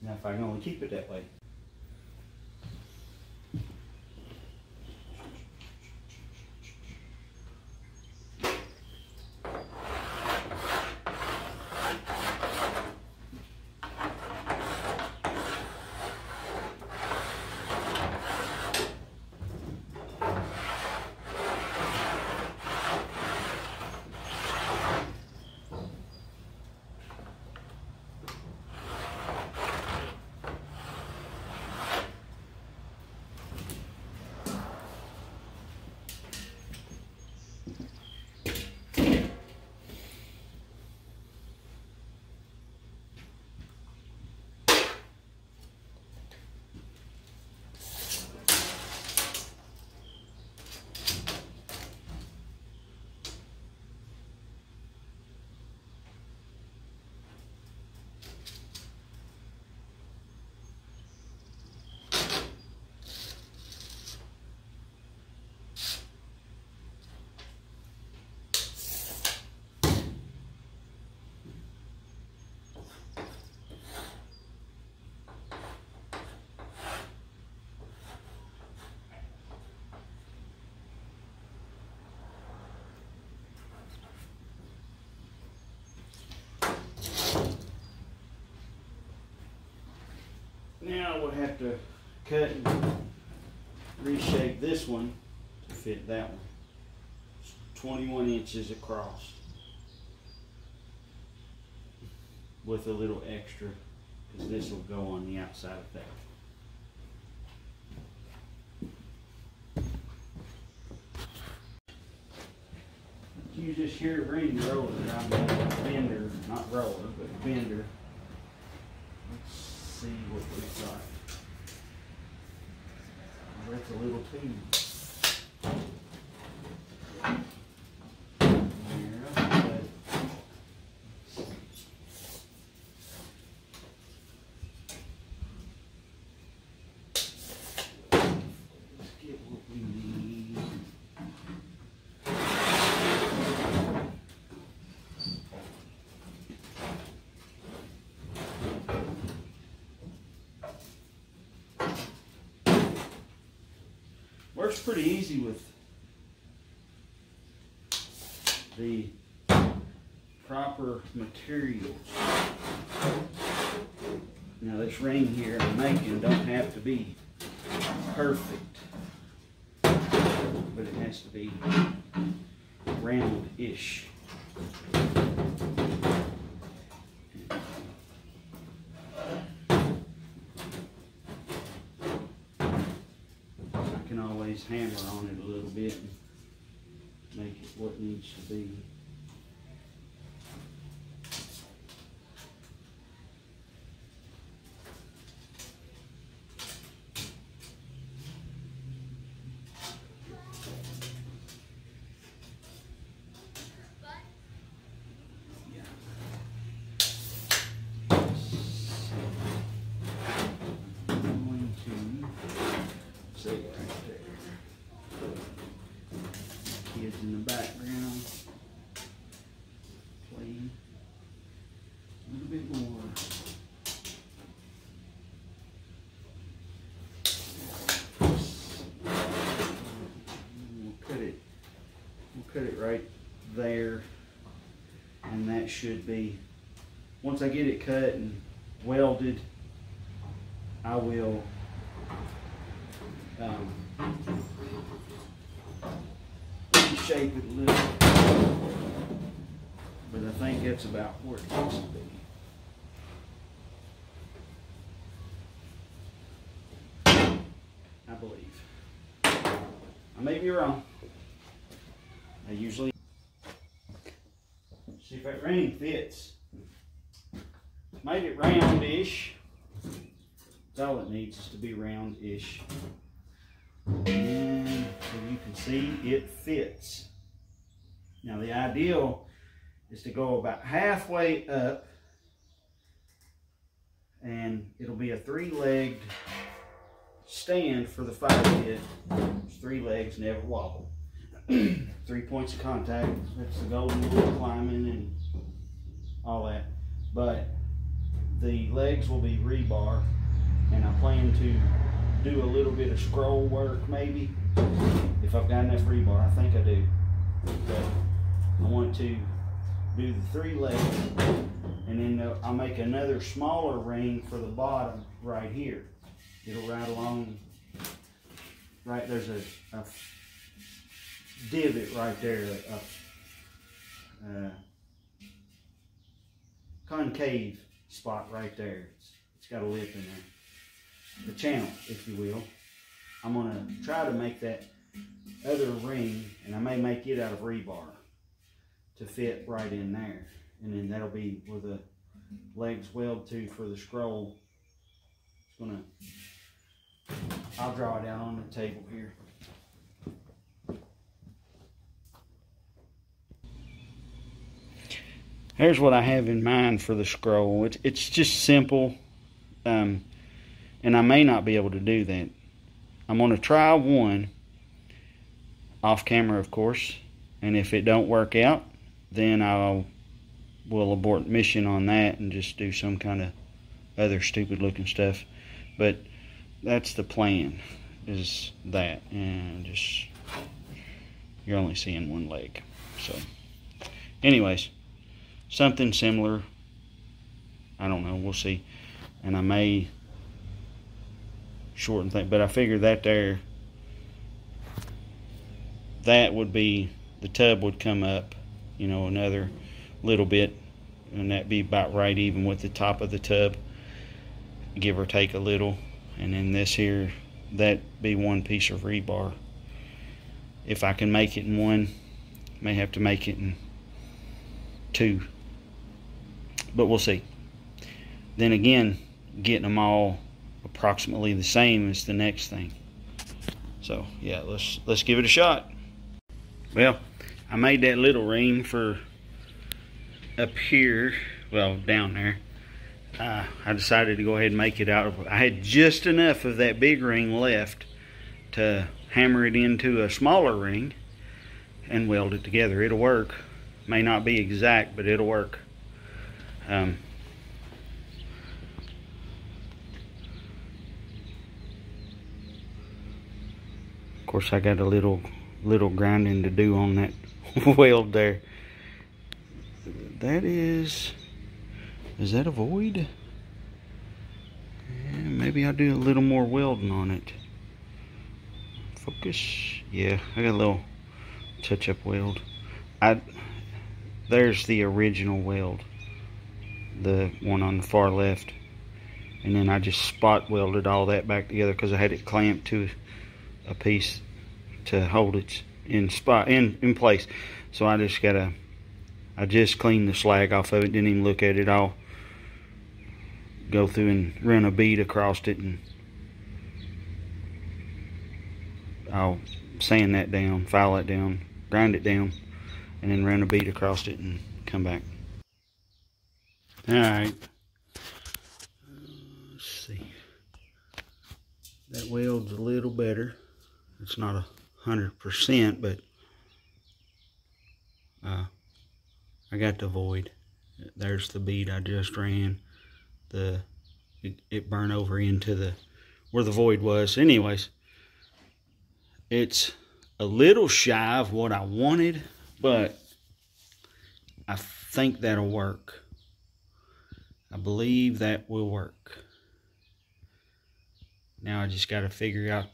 Now if I can only keep it that way. Now we'll have to cut and reshape this one to fit that one. It's 21 inches across with a little extra because this will go on the outside of that. Use this here ring roller. I'm a bender, not roller, but bender. Let's see what we've got. Oh, that's a little too. Let's get what we need. Works pretty easy with the proper materials. Now this ring here I'm making don't have to be perfect, but it has to be round-ish. Always hammer on it a little bit and make it what it needs to be. Kids in the background playing a little bit more. We'll cut it right there, and that should be, once I get it cut and welded, I will shape it a little, but I think that's about where it needs to be. I believe. I may be wrong. I usually see if that ring fits. Made it roundish. That's all it needs, is to be roundish. And so you can see it fits. Now the ideal is to go about halfway up, and it'll be a 3-legged stand for the fire pit. There's 3 legs, never wobble. 3 points of contact. That's the golden rule of climbing and all that. But The legs will be rebar, and I plan to do a little bit of scroll work maybe, if I've got enough rebar. I think I do, but I want to do the 3 legs, and then I'll make another smaller ring for the bottom right here. It'll ride along, right there's a divot right there, a concave spot right there. It's got a lip in there, the channel, if you will. I'm gonna try to make that other ring, and I may make it out of rebar to fit right in there, and then that'll be where the legs weld to for the scroll. I'll draw it out on the table here. Here's what I have in mind for the scroll. It's just simple, and I may not be able to do that. I'm going to try one off camera, of course, and if it don't work out, then we'll abort mission on that and just do some kind of other stupid looking stuff. But that's the plan, is that, and just, you're only seeing one leg. So anyways, something similar, I don't know, we'll see. And I may shorten things, but I figured that there, that would be, the tub would come up, you know, another little bit, and that'd be about right even with the top of the tub, give or take a little. And then this here, that'd be 1 piece of rebar. If I can make it in 1, may have to make it in 2, but we'll see. Then again, getting them all approximately the same is the next thing. So yeah, let's give it a shot. Well, I made that little ring for up here, well, down there. I decided to go ahead and make it out of, I had just enough of that big ring left to hammer it into a smaller ring and weld it together. It'll work. May not be exact, but it'll work. Of course, I got a little grinding to do on that weld there. That is that a void? Yeah, maybe I'll do a little more welding on it. Focus. Yeah, I got a little touch-up weld. There's the original weld, the one on the far left, and then I just spot welded all that back together because I had it clamped to a piece to hold it in place. So I just cleaned the slag off of it, didn't even look at it. I'll go through and run a bead across it, and I'll sand that down, file it down, grind it down, and then run a bead across it and come back. Alright, let's see. That weld's a little better. It's not 100%, but I got the void. There's the bead I just ran. It burned over into where the void was. Anyways, it's a little shy of what I wanted, but I think that'll work. I believe that will work. Now I just got to figure out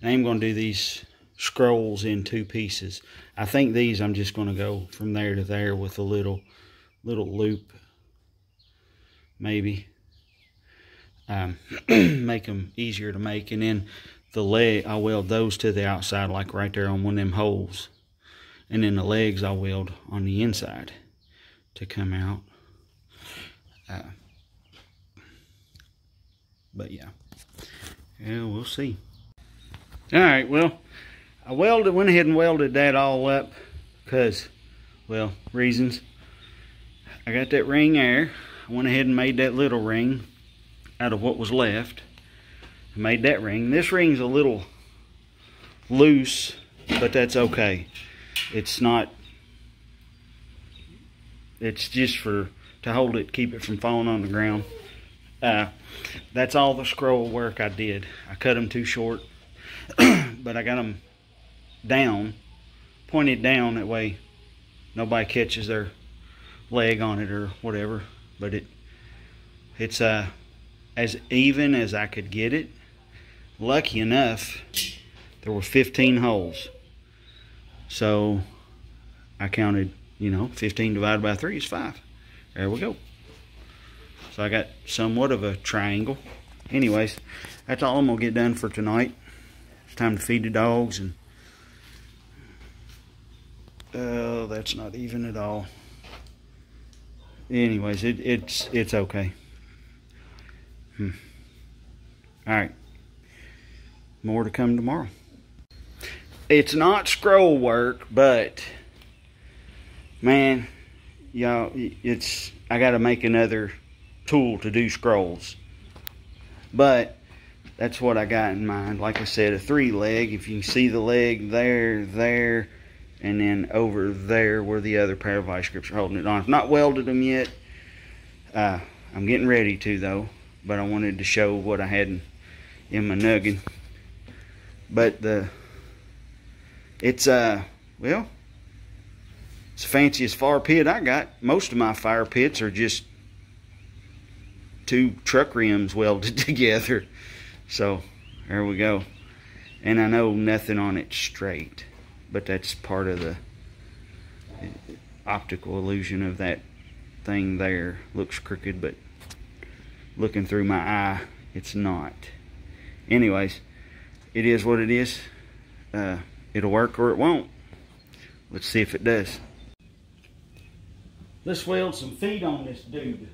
I'm going to do these scrolls in 2 pieces. I think these I'm just going to go from there to there with a little loop, maybe. Make them easier to make, and then the leg, I'll weld those to the outside, like right there on one of them holes, and then the legs I'll weld on the inside to come out. But yeah, we'll see. All right, well, I went ahead and welded that all up because, well, reasons. I got that ring there. I went ahead and made that little ring out of what was left. I made that ring. This ring's a little loose, but that's okay. It's just for to hold it, keep it from falling on the ground. That's all the scroll work I did. I cut them too short, but I got them down, pointed down, that way nobody catches their leg on it or whatever. But it's as even as I could get it. Lucky enough, there were 15 holes. So I counted, 15 divided by 3 is 5. There we go. So I got somewhat of a triangle. Anyways, that's all I'm going to get done for tonight. It's time to feed the dogs. And oh, that's not even at all. Anyways, it's okay. Alright. More to come tomorrow. It's not scroll work, but man, y'all, I gotta make another tool to do scrolls. But that's what I got in mind. Like I said, a 3-leg. If you can see the leg there, and then over there where the other pair of vice grips are holding it on. I've not welded them yet. I'm getting ready to though, but I wanted to show what I had in my noggin. But it's the fanciest fire pit I got. Most of my fire pits are just 2 truck rims welded together. So there we go. And I know nothing on it straight, but that's part of the optical illusion of that thing there. Looks crooked, but looking through my eye, it's not. Anyways, it is what it is. It'll work or it won't. Let's see if it does. Let's weld some feet on this dude.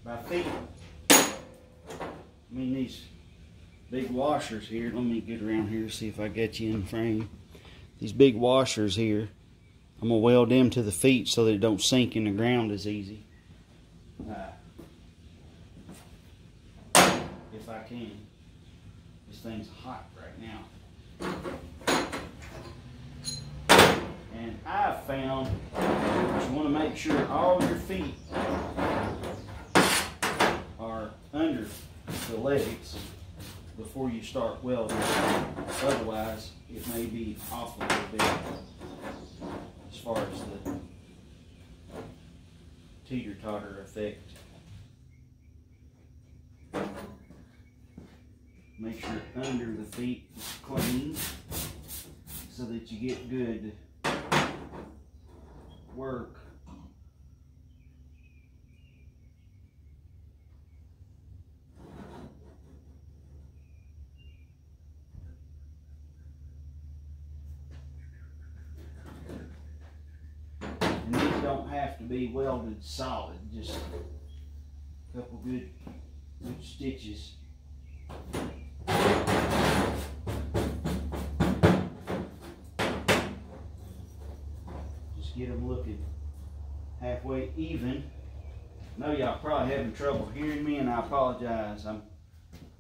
By feet, I mean these big washers here. Let me get around here, see if I get you in frame. These big washers here, I'm gonna weld them to the feet so that it don't sink in the ground as easy. If I can. This thing's hot right now. And I've found that you want to make sure all your feet are under the legs before you start welding. Otherwise, it may be off a little bit as far as the teeter-totter effect. Make sure under the feet is clean so that you get good work. And these don't have to be welded solid, just a couple good stitches. Just get them looking halfway even. I know y'all probably having trouble hearing me, and I apologize. I'm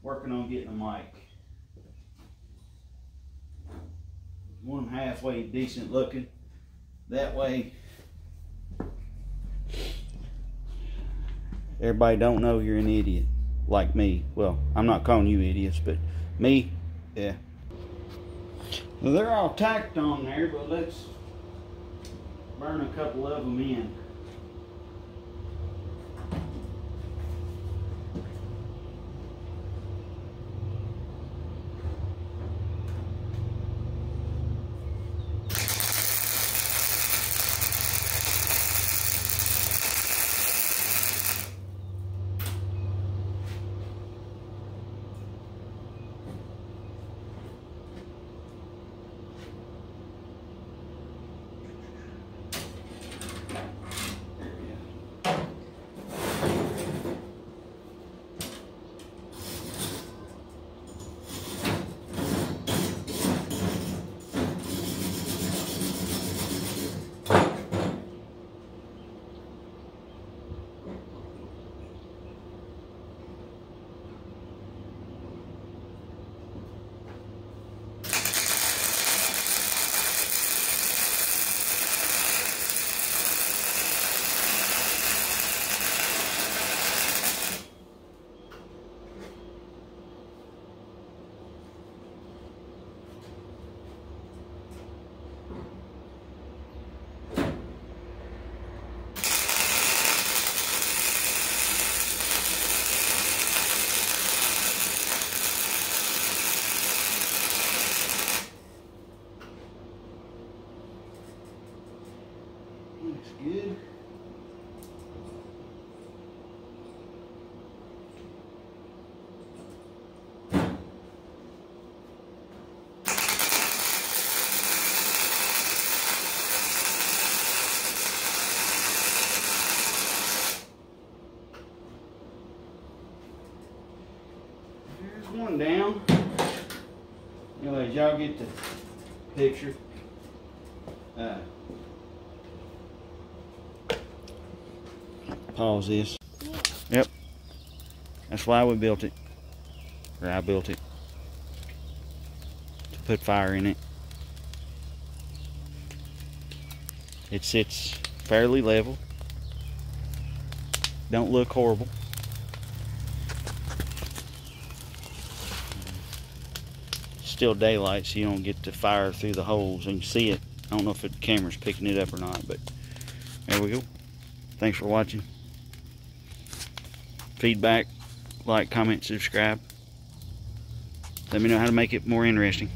working on getting a mic. One halfway decent looking. That way everybody don't know you're an idiot like me. Well, I'm not calling you idiots, but me, yeah. Well, they're all tacked on there, but let's burn a couple of them in. one down. Anyways, y'all get the picture. Pause this. Yep. That's why we built it. Or I built it. To put fire in it. It sits fairly level. Don't look horrible. Still daylight, so you don't get the fire through the holes. And you can see it. I don't know if the camera's picking it up or not, but there we go. Thanks for watching. Feedback, like, comment, subscribe. Let me know how to make it more interesting.